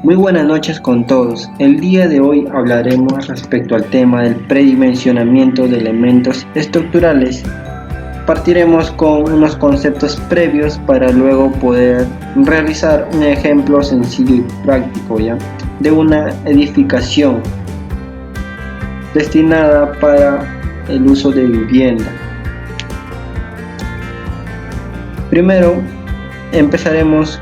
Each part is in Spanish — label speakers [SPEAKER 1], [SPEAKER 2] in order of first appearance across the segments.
[SPEAKER 1] Muy buenas noches con todos. El día de hoy hablaremos respecto al tema del predimensionamiento de elementos estructurales. Partiremos con unos conceptos previos para luego poder realizar un ejemplo sencillo y práctico de una edificación destinada para el uso de vivienda. Primero empezaremos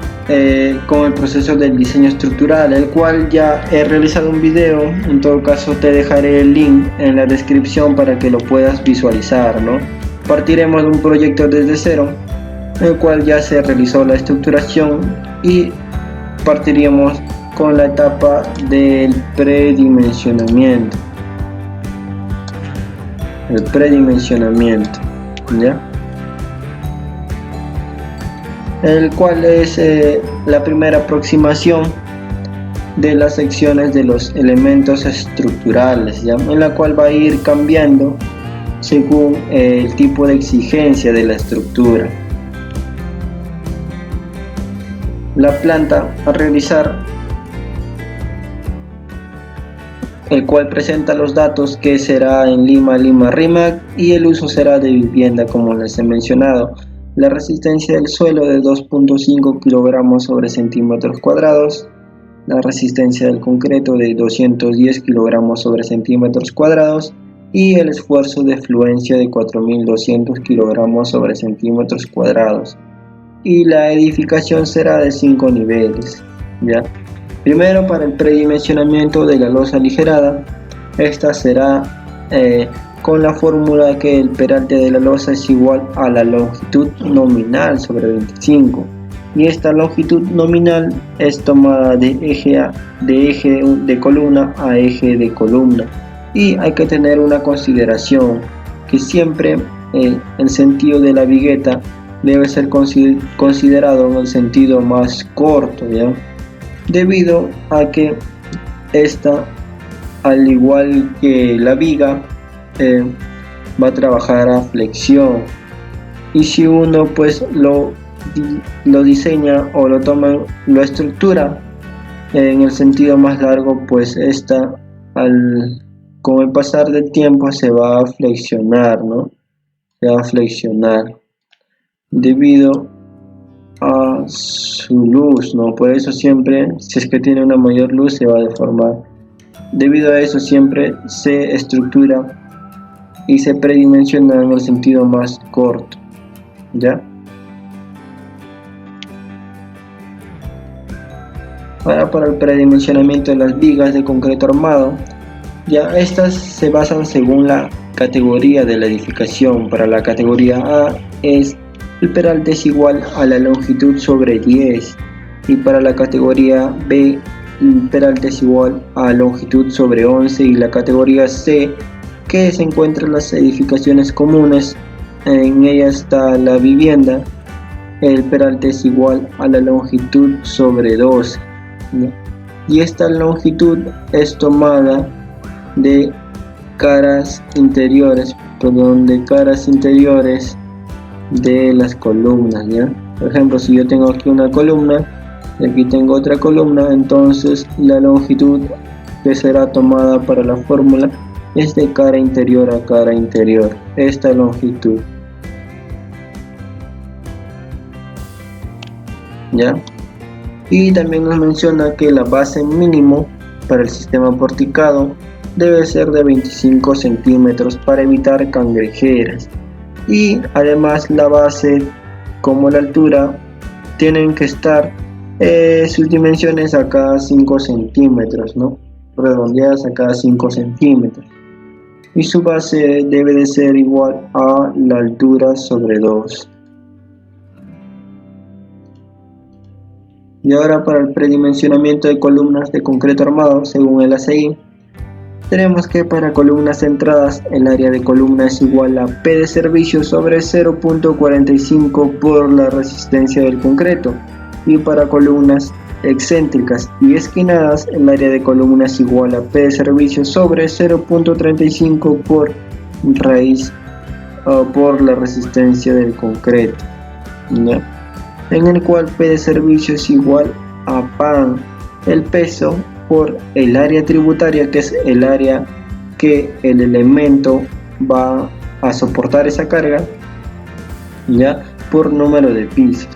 [SPEAKER 1] con el proceso del diseño estructural, el cual ya he realizado un video. En todo caso te dejaré el link en la descripción para que lo puedas visualizar, ¿no? Partiremos de un proyecto desde cero, el cual ya se realizó la estructuración, y partiríamos con la etapa del predimensionamiento. El predimensionamiento, ¿ya? El cual es la primera aproximación de las secciones de los elementos estructurales, ¿ya? En la cual va a ir cambiando según el tipo de exigencia de la estructura. La planta a realizar, el cual presenta los datos que será en Lima, Rimac, y el uso será de vivienda, como les he mencionado. La resistencia del suelo de 2.5 kg sobre centímetros cuadrados, la resistencia del concreto de 210 kg sobre centímetros cuadrados y el esfuerzo de fluencia de 4.200 kg sobre centímetros cuadrados. Y la edificación será de 5 niveles, ¿ya? Primero, para el predimensionamiento de la losa aligerada, esta será con la fórmula que el peralte de la losa es igual a la longitud nominal sobre 25, y esta longitud nominal es tomada de eje de columna a eje de columna. Y hay que tener una consideración, que siempre el sentido de la vigueta debe ser considerado en el sentido más corto, ¿ya? Debido a que esta, al igual que la viga, va a trabajar a flexión, y si uno pues lo diseña o lo estructura en el sentido más largo, pues esta con el pasar del tiempo se va a flexionar, ¿no? Se va a flexionar debido a su luz, ¿no? Por eso siempre, si es que tiene una mayor luz, se va a deformar. Debido a eso siempre se estructura y se predimensiona en el sentido más corto, ¿ya? Ahora, para el predimensionamiento de las vigas de concreto armado, ya estas se basan según la categoría de la edificación. Para la categoría A el peralte es igual a la longitud sobre 10, y para la categoría B el peralte es igual a longitud sobre 11, y la categoría C, que se encuentran las edificaciones comunes, en ella está la vivienda, el peralte es igual a la longitud sobre 12, ¿no? Y esta longitud es tomada de caras interiores, de las columnas, ¿ya? Por ejemplo, si yo tengo aquí una columna y aquí tengo otra columna, entonces la longitud que será tomada para la fórmula es de cara interior a cara interior, esta longitud, ¿ya? Y también nos menciona que la base mínimo para el sistema porticado debe ser de 25 centímetros para evitar cangrejeras, y además la base como la altura tienen que estar sus dimensiones a cada 5 centímetros, ¿no? Redondeadas a cada 5 centímetros, y su base debe de ser igual a la altura sobre 2. Y ahora, para el predimensionamiento de columnas de concreto armado, según el ACI, tenemos que para columnas centradas el área de columna es igual a P de servicio sobre 0.45 por la resistencia del concreto, y para columnas excéntricas y esquinadas el área de columna es igual a P de servicio sobre 0.35 por raíz por la resistencia del concreto, ¿ya? En el cual P de servicio es igual a pan el peso por el área tributaria, que es el área que el elemento va a soportar esa carga, ya, por número de pisos.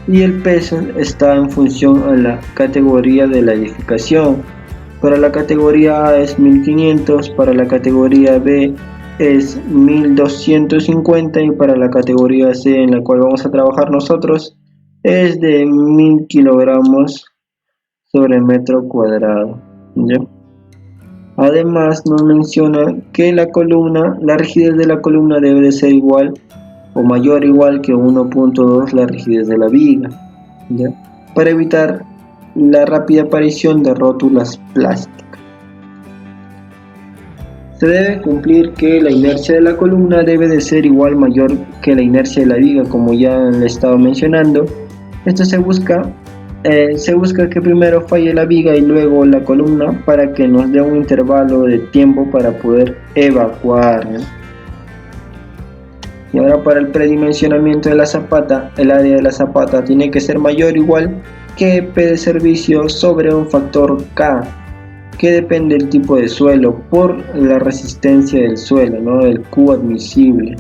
[SPEAKER 1] Y el peso está en función a la categoría de la edificación. Para la categoría A es 1500, para la categoría B es 1250 y para la categoría C, en la cual vamos a trabajar nosotros, es de 1000 kilogramos sobre metro cuadrado, ¿ya? Además nos menciona que la rigidez de la columna debe de ser igual o mayor o igual que 1.2 la rigidez de la viga, ¿ya? Para evitar la rápida aparición de rótulas plásticas. Se debe cumplir que la inercia de la columna debe de ser igual o mayor que la inercia de la viga, como ya le estaba mencionando. Esto se busca que primero falle la viga y luego la columna para que nos dé un intervalo de tiempo para poder evacuar, ¿no? Y ahora para el predimensionamiento de la zapata, el área de la zapata tiene que ser mayor o igual que P de servicio sobre un factor K, que depende del tipo de suelo por la resistencia del suelo, ¿no? El Q admisible.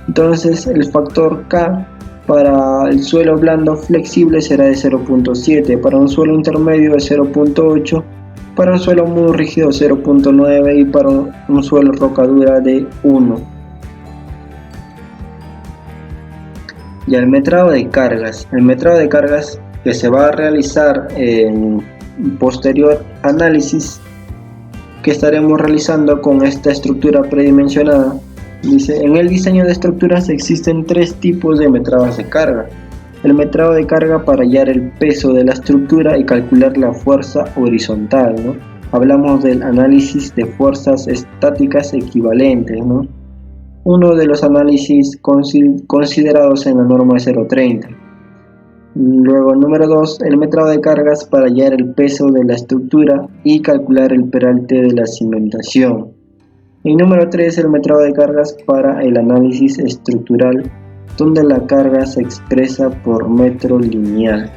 [SPEAKER 1] Entonces el factor K para el suelo blando flexible será de 0.7, para un suelo intermedio de 0.8, para un suelo muy rígido 0.9 y para un suelo rocadura de 1. Y el metrado de cargas. El metrado de cargas que se va a realizar en posterior análisis que estaremos realizando con esta estructura predimensionada. Dice, en el diseño de estructuras existen tres tipos de metrados de carga. El metrado de carga para hallar el peso de la estructura y calcular la fuerza horizontal, ¿no? Hablamos del análisis de fuerzas estáticas equivalentes, ¿no? Uno de los análisis considerados en la norma 030. Luego, número 2, el metrado de cargas para hallar el peso de la estructura y calcular el peralte de la cimentación. Y número 3, el metrado de cargas para el análisis estructural, donde la carga se expresa por metro lineal.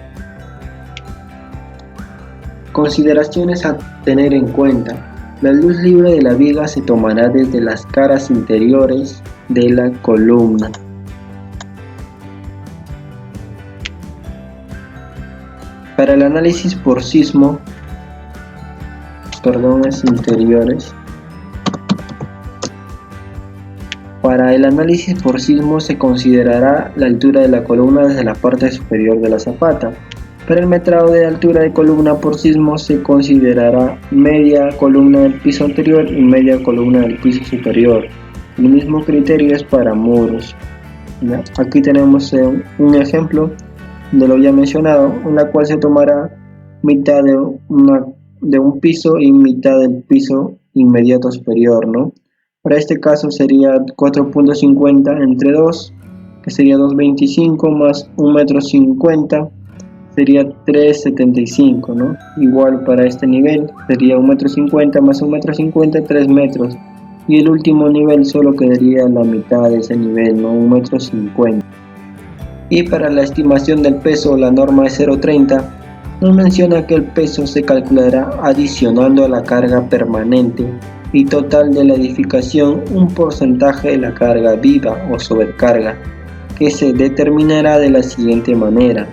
[SPEAKER 1] Consideraciones a tener en cuenta. La luz libre de la viga se tomará desde las caras interiores de la columna. Para el análisis por sismo, interiores. Para el análisis por sismo se considerará la altura de la columna desde la parte superior de la zapata. Para el metrado de altura de columna por sismo se considerará media columna del piso anterior y media columna del piso superior. El mismo criterio es para muros. ¿Ya? Aquí tenemos un ejemplo de lo ya mencionado, en la cual se tomará mitad de un piso y mitad del piso inmediato superior, ¿no? Para este caso sería 4.50 entre 2, que sería 2.25 más 1,50 m, sería 3.75, ¿no? Igual para este nivel sería 1,50 m más 1,50 m, 3 metros. Y el último nivel solo quedaría la mitad de ese nivel, ¿no? 1,50 m. Y para la estimación del peso, la norma es 0.30, nos menciona que el peso se calculará adicionando a la carga permanente y total de la edificación un porcentaje de la carga viva o sobrecarga, que se determinará de la siguiente manera.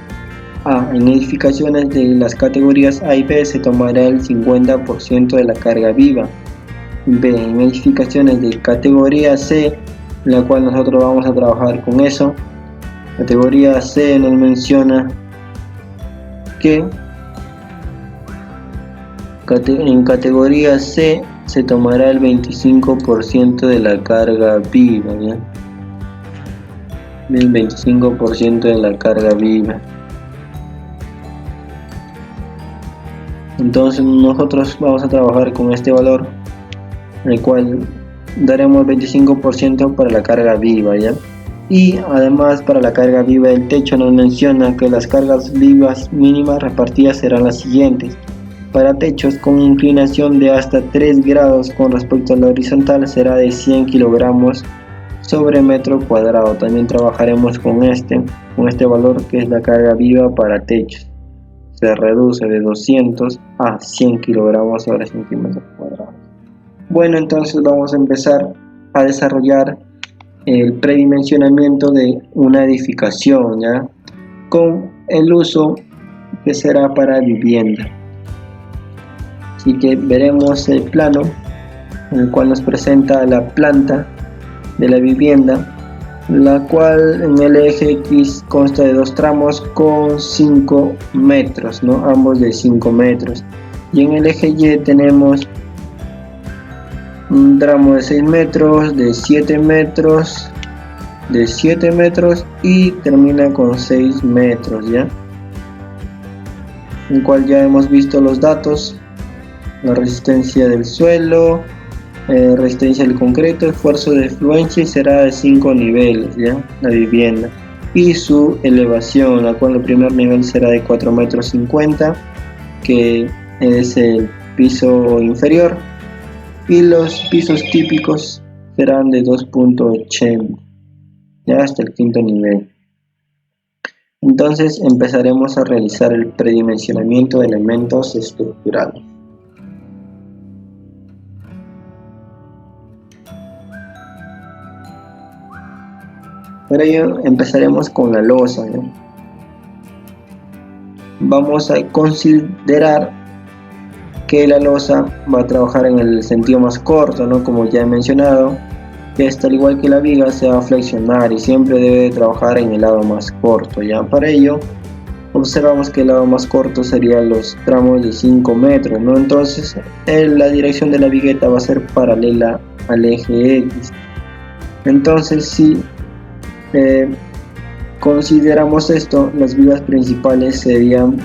[SPEAKER 1] A. En edificaciones de las categorías A y B se tomará el 50% de la carga viva. B. En edificaciones de categoría C, en la cual nosotros vamos a trabajar con eso, categoría C nos menciona que en categoría C se tomará el 25% de la carga viva, ¿ya? El 25% de la carga viva. Entonces nosotros vamos a trabajar con este valor, el cual daremos 25% para la carga viva, ¿ya? Y además para la carga viva del techo nos menciona que las cargas vivas mínimas repartidas serán las siguientes. Para techos con inclinación de hasta 3 grados con respecto a la horizontal será de 100 kilogramos sobre metro cuadrado. También trabajaremos con este valor, que es la carga viva para techos. se reduce de 200 a 100 kilogramos sobre centímetros cuadrados. Bueno, entonces vamos a empezar a desarrollar el predimensionamiento de una edificación, ¿ya? Con el uso que será para vivienda. Así que veremos el plano en el cual nos presenta la planta de la vivienda, la cual en el eje X consta de dos tramos con 5 metros, ¿no? Ambos de 5 metros, y en el eje Y tenemos un tramo de 6 metros, de 7 metros, de 7 metros y termina con 6 metros, ¿ya? En el cual ya hemos visto los datos: la resistencia del suelo, resistencia del concreto, esfuerzo de fluencia, y será de 5 niveles, ¿ya? La vivienda, y su elevación, la cual el primer nivel será de 4,50 metros, que es el piso inferior, y los pisos típicos serán de 2,80, ya hasta el quinto nivel. Entonces empezaremos a realizar el predimensionamiento de elementos estructurales. Para ello empezaremos con la losa, ¿no? Vamos a considerar que la losa va a trabajar en el sentido más corto, ¿no? Como ya he mencionado, que esta, al igual que la viga, se va a flexionar y siempre debe trabajar en el lado más corto, ¿ya? Para ello observamos que el lado más corto serían los tramos de 5 metros, ¿no? Entonces la dirección de la vigueta va a ser paralela al eje X. Entonces, si consideramos esto, las vigas principales serían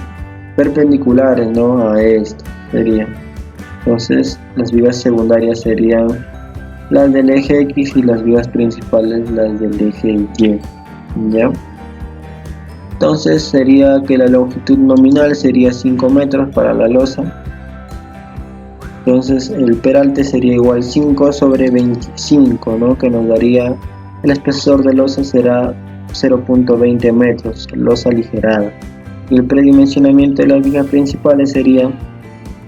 [SPEAKER 1] perpendiculares, ¿no? A esto sería. Entonces las vigas secundarias serían las del eje X y las vigas principales las del eje Y, ¿ya? Entonces sería que la longitud nominal sería 5 metros para la losa. Entonces el peralte sería igual 5 sobre 25, ¿no? Que nos daría, el espesor de losa será 0,20 metros, losa aligerada. Y el predimensionamiento de las vigas principales sería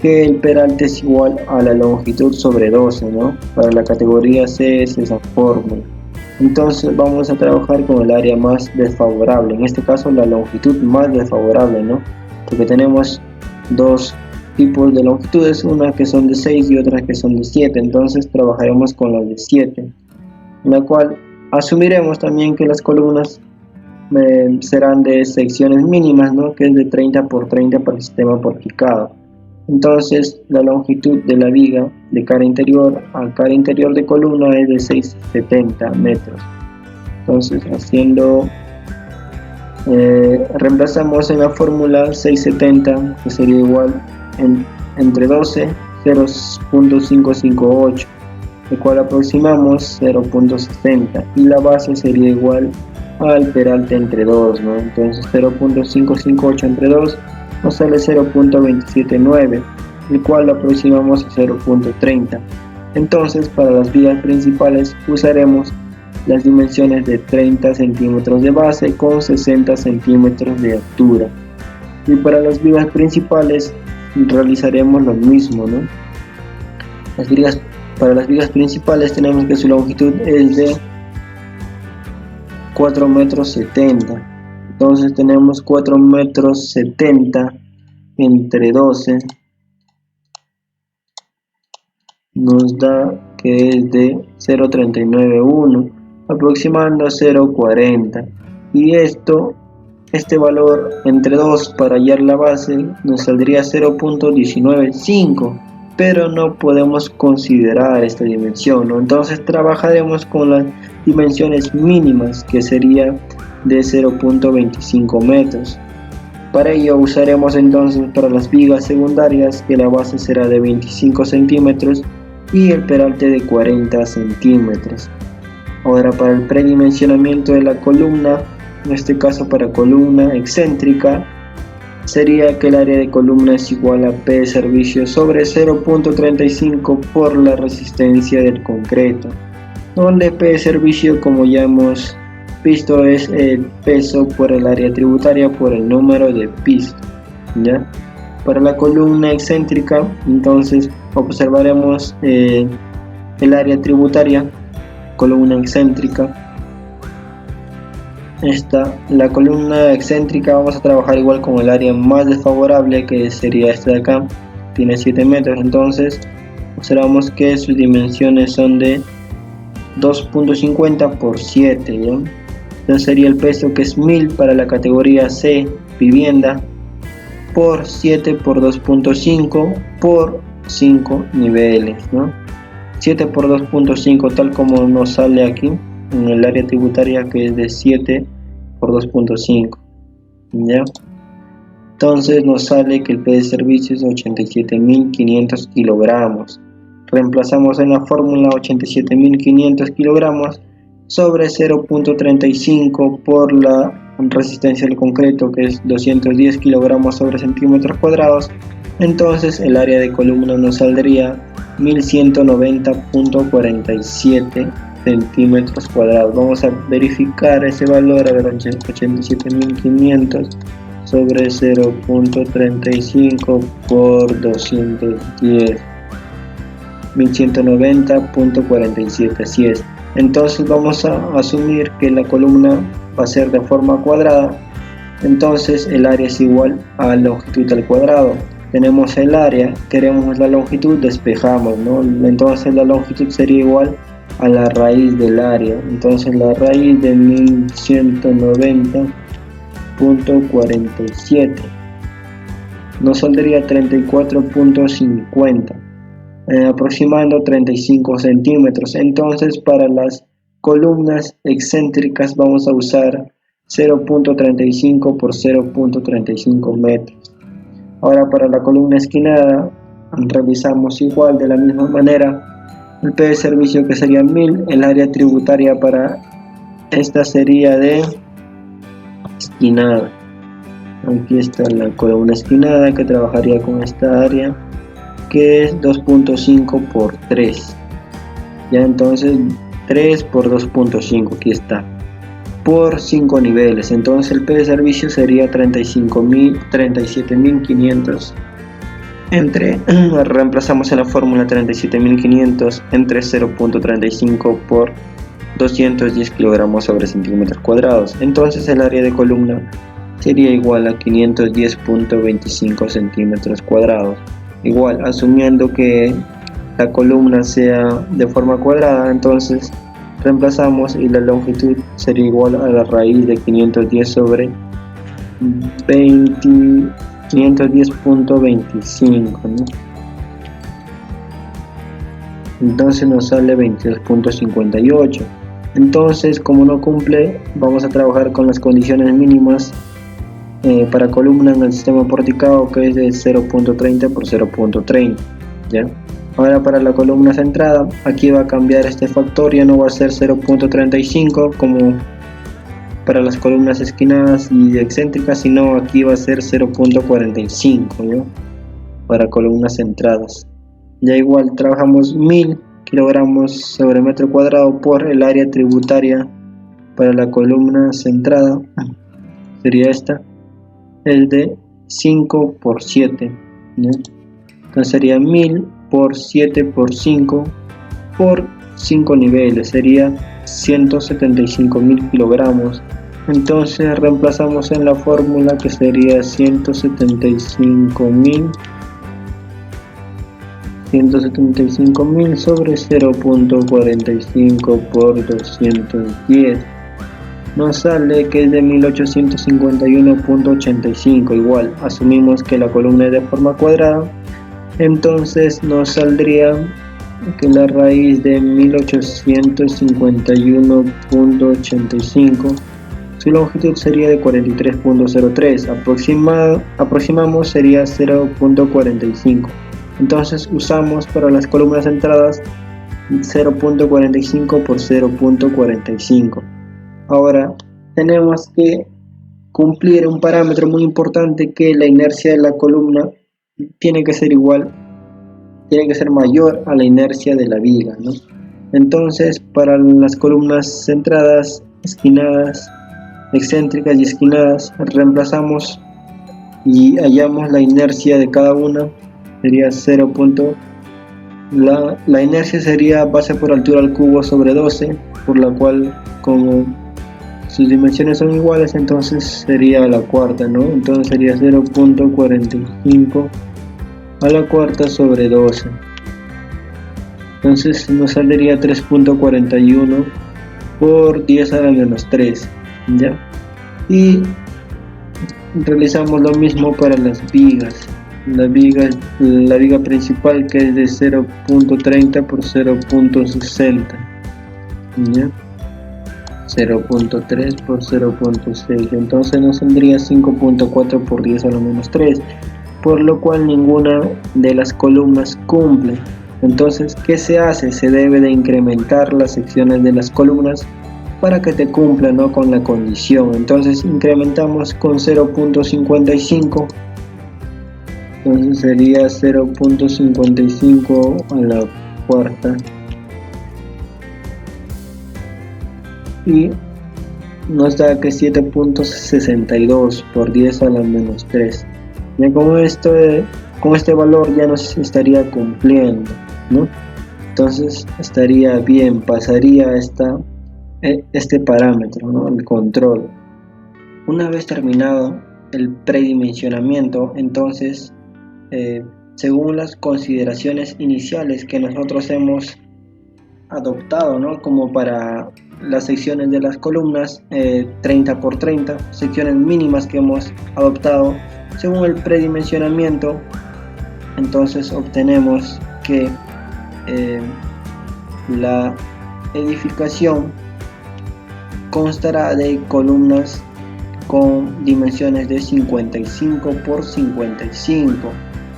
[SPEAKER 1] que el peralte es igual a la longitud sobre 12, ¿no? Para la categoría C es esa fórmula. Entonces vamos a trabajar con el área más desfavorable, en este caso la longitud más desfavorable, ¿no? Porque tenemos dos tipos de longitudes, unas que son de 6 y otras que son de 7, entonces trabajaremos con las de 7, en la cual asumiremos también que las columnas serán de secciones mínimas, ¿no? Que es de 30 por 30 para el sistema porticado. Entonces la longitud de la viga de cara interior a cara interior de columna es de 6,70 metros. Entonces reemplazamos en la fórmula 670, que sería igual entre 12, 0,558, el cual aproximamos 0,60, y la base sería igual al peralte entre 2, ¿no? Entonces 0,558 entre 2 nos sale 0,279, el cual lo aproximamos a 0,30. Entonces para las vigas principales usaremos las dimensiones de 30 centímetros de base con 60 centímetros de altura, y para las vigas principales realizaremos lo mismo, ¿no? Para las vigas principales tenemos que su longitud es de 4,70 metros. Entonces tenemos 4,70 metros entre 12, nos da que es de 0,391, aproximando a 0,40, y este valor entre 2 para hallar la base nos saldría 0,195, pero no podemos considerar esta dimensión, ¿no? Entonces trabajaremos con las dimensiones mínimas, que sería de 0,25 metros. Para ello usaremos entonces para las vigas secundarias que la base será de 25 centímetros y el peralte de 40 centímetros. Ahora para el predimensionamiento de la columna, en este caso para columna excéntrica, sería que el área de columna es igual a P de servicio sobre 0,35 por la resistencia del concreto, donde P de servicio, como ya hemos visto, es el peso por el área tributaria por el número de piso. ¿ya? Para la columna excéntrica, entonces observaremos el área tributaria, columna excéntrica. La columna excéntrica vamos a trabajar igual con el área más desfavorable, que sería esta de acá, tiene 7 metros, entonces observamos que sus dimensiones son de 2.50 por 7, ¿ya? Entonces sería el peso, que es 1000 para la categoría C, vivienda, por 7 por 2.5 por 5 niveles, ¿no? 7 por 2.5, tal como nos sale aquí en el área tributaria, que es de 7 por 2.5, ¿ya? Entonces nos sale que el P de servicio es 87.500 kilogramos. Reemplazamos en la fórmula 87.500 kilogramos sobre 0.35 por la resistencia del concreto, que es 210 kilogramos sobre centímetros cuadrados. Entonces el área de columna nos saldría 1190.47 centímetros cuadrados. Vamos a verificar ese valor, a ver, 87.500 sobre 0.35 por 210, 1190.47, así es. Entonces vamos a asumir que la columna va a ser de forma cuadrada, entonces el área es igual a longitud al cuadrado. Tenemos el área, queremos la longitud, despejamos, ¿no? Entonces la longitud sería igual a la raíz del área, entonces la raíz de 1190.47 nos saldría 34.50, aproximando 35 centímetros. Entonces para las columnas excéntricas vamos a usar 0.35 por 0.35 metros. Ahora para la columna esquinada revisamos igual de la misma manera el P de servicio, que sería 1000, el área tributaria para esta sería de esquinada. Aquí está la columna esquinada, que trabajaría con esta área, que es 2.5 por 3, ya, entonces 3 por 2.5, aquí está, por 5 niveles. Entonces el P de servicio sería 37.500 reemplazamos en la fórmula 37.500 entre 0.35 por 210 kilogramos sobre centímetros cuadrados. Entonces el área de columna sería igual a 510.25 centímetros cuadrados. Igual, asumiendo que la columna sea de forma cuadrada, entonces reemplazamos y la longitud sería igual a la raíz de 510 sobre 510.25, ¿no? Entonces nos sale 22.58. Entonces, como no cumple, vamos a trabajar con las condiciones mínimas para columna en el sistema porticado, que es de 0.30 por 0.30, ¿ya? Ahora para la columna centrada, aquí va a cambiar este factor, ya no va a ser 0.35 como para las columnas esquinadas y excéntricas, sino aquí va a ser 0.45, ¿no? Para columnas centradas. Ya igual trabajamos 1000 kilogramos sobre metro cuadrado por el área tributaria para la columna centrada, sería esta, es de 5 por 7, ¿no? Entonces sería 1000 por 7 por 5 por 5 niveles, sería 175.000 kilogramos. Entonces reemplazamos en la fórmula, que sería 175.000 sobre 0.45 por 210, nos sale que es de 1851.85. igual, asumimos que la columna es de forma cuadrada, entonces nos saldría que la raíz de 1851.85, su longitud sería de 43.03, aproximamos sería 0.45. Entonces usamos para las columnas centradas 0.45 por 0.45. Ahora tenemos que cumplir un parámetro muy importante, que la inercia de la columna tiene que ser mayor a la inercia de la viga, ¿no? Entonces para las columnas centradas, esquinadas, excéntricas y esquinadas, reemplazamos y hallamos la inercia de cada una, sería 0. La inercia sería base por altura al cubo sobre 12, por la cual, como sus dimensiones son iguales, entonces sería la cuarta, ¿no? Entonces sería 0.45 a la cuarta sobre 12. Entonces nos saldría 3.41 por 10 a la menos 3, ¿ya? Y realizamos lo mismo para las vigas. La viga principal, que es de 0.30 por 0.60, ¿ya? 0.3 por 0.6, entonces nos saldría 5.4 por 10 a la menos 3, por lo cual ninguna de las columnas cumple. Entonces, ¿qué se hace? Se debe de incrementar las secciones de las columnas para que te cumpla, ¿no?, con la condición. Entonces incrementamos con 0.55, entonces sería 0.55 a la cuarta y nos da que 7.62 por 10 a la menos 3. Ya con este valor ya nos estaría cumpliendo, ¿no? Entonces estaría bien, pasaría este parámetro, ¿no?, el control. Una vez terminado el predimensionamiento, entonces, según las consideraciones iniciales que nosotros hemos adoptado, ¿no?, como para las secciones de las columnas, 30 por 30, secciones mínimas que hemos adoptado, según el predimensionamiento, entonces obtenemos que la edificación constará de columnas con dimensiones de 55 por 55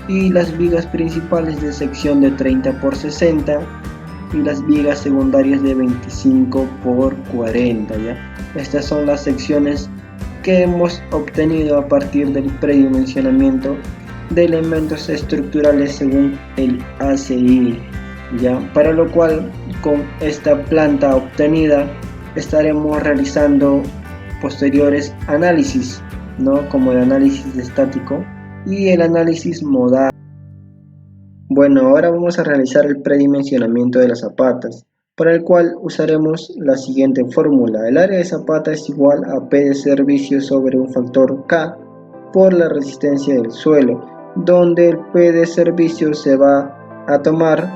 [SPEAKER 1] y las vigas principales de sección de 30 por 60 y las vigas secundarias de 25 por 40, ¿ya? Estas son las secciones que hemos obtenido a partir del predimensionamiento de elementos estructurales según el ACI, ¿ya? Para lo cual, con esta planta obtenida estaremos realizando posteriores análisis, ¿no?, como el análisis estático y el análisis modal. Bueno, ahora vamos a realizar el predimensionamiento de las zapatas, para el cual usaremos la siguiente fórmula. El área de zapata es igual a P de servicio sobre un factor K por la resistencia del suelo, donde el P de servicio se va a tomar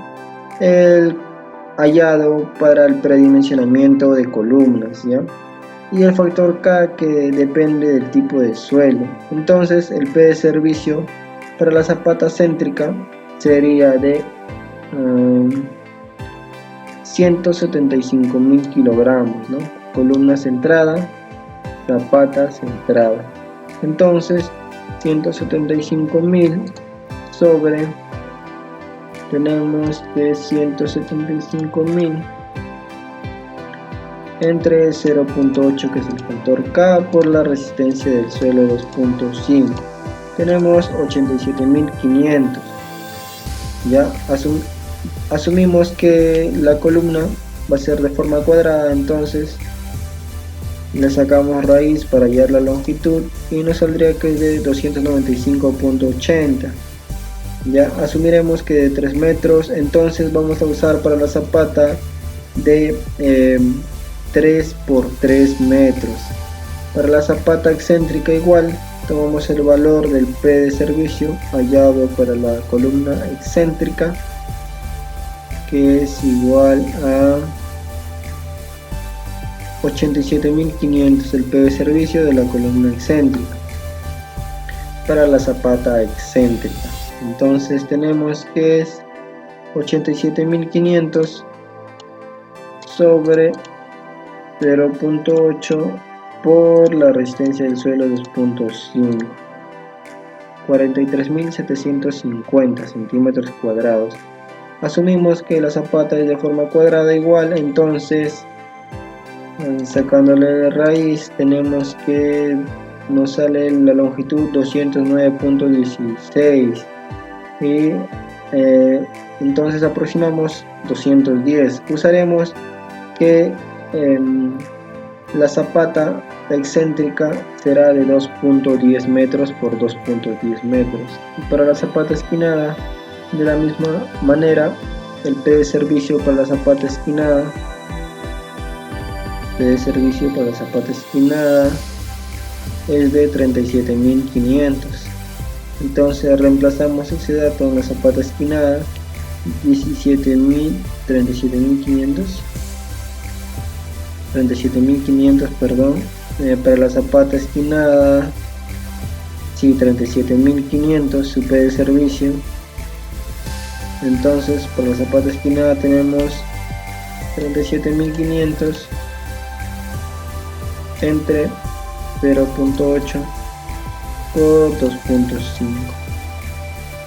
[SPEAKER 1] el hallado para el predimensionamiento de columnas, ¿ya?, y el factor K, que depende del tipo de suelo. Entonces el P de servicio para la zapata céntrica sería de 175.000 kilogramos, ¿no? Columna centrada, zapata centrada. Entonces 175.000 sobre, tenemos de 175.000 entre 0.8, que es el factor K, por la resistencia del suelo 2.5, tenemos 87.500. Ya asumimos que la columna va a ser de forma cuadrada, entonces le sacamos raíz para hallar la longitud y nos saldría que es de 295.80. ya asumiremos que de 3 metros, entonces vamos a usar para la zapata de 3 por 3 metros. Para la zapata excéntrica igual, tomamos el valor del P de servicio hallado para la columna excéntrica, que es igual a 87.500, el P de servicio de la columna excéntrica para la zapata excéntrica. Entonces tenemos que es 87.500 sobre 0.8 por la resistencia del suelo 2.5, 43.750 centímetros cuadrados. Asumimos que la zapata es de forma cuadrada igual, entonces sacándole raíz tenemos que nos sale la longitud 209.16 y entonces aproximamos 210. Usaremos que la zapata La excéntrica será de 2.10 metros por 2.10 metros. Y para la zapata esquinada, de la misma manera, el P de servicio para la zapata esquinada, es de 37.500. Entonces reemplazamos ese dato en la zapata esquinada, 37.500, perdón. Para la zapata esquinada, sí, 37.500 su P de servicio. Entonces para la zapata esquinada tenemos 37.500 entre 0.8 por 2.5,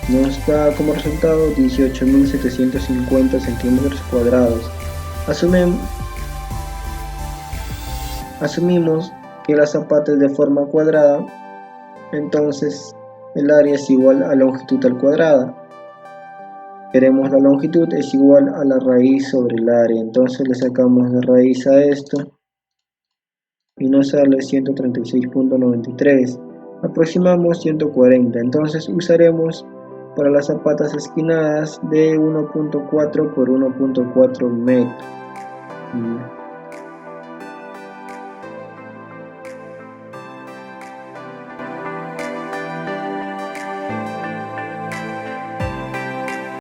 [SPEAKER 1] nos da como resultado 18.750 centímetros cuadrados. Asumimos que la zapata es de forma cuadrada, entonces el área es igual a longitud al cuadrada. Queremos la longitud es igual a la raíz sobre el área, entonces le sacamos la raíz a esto y nos sale 136.93, aproximamos 140, entonces usaremos para las zapatas esquinadas de 1.4 por 1.4 metros.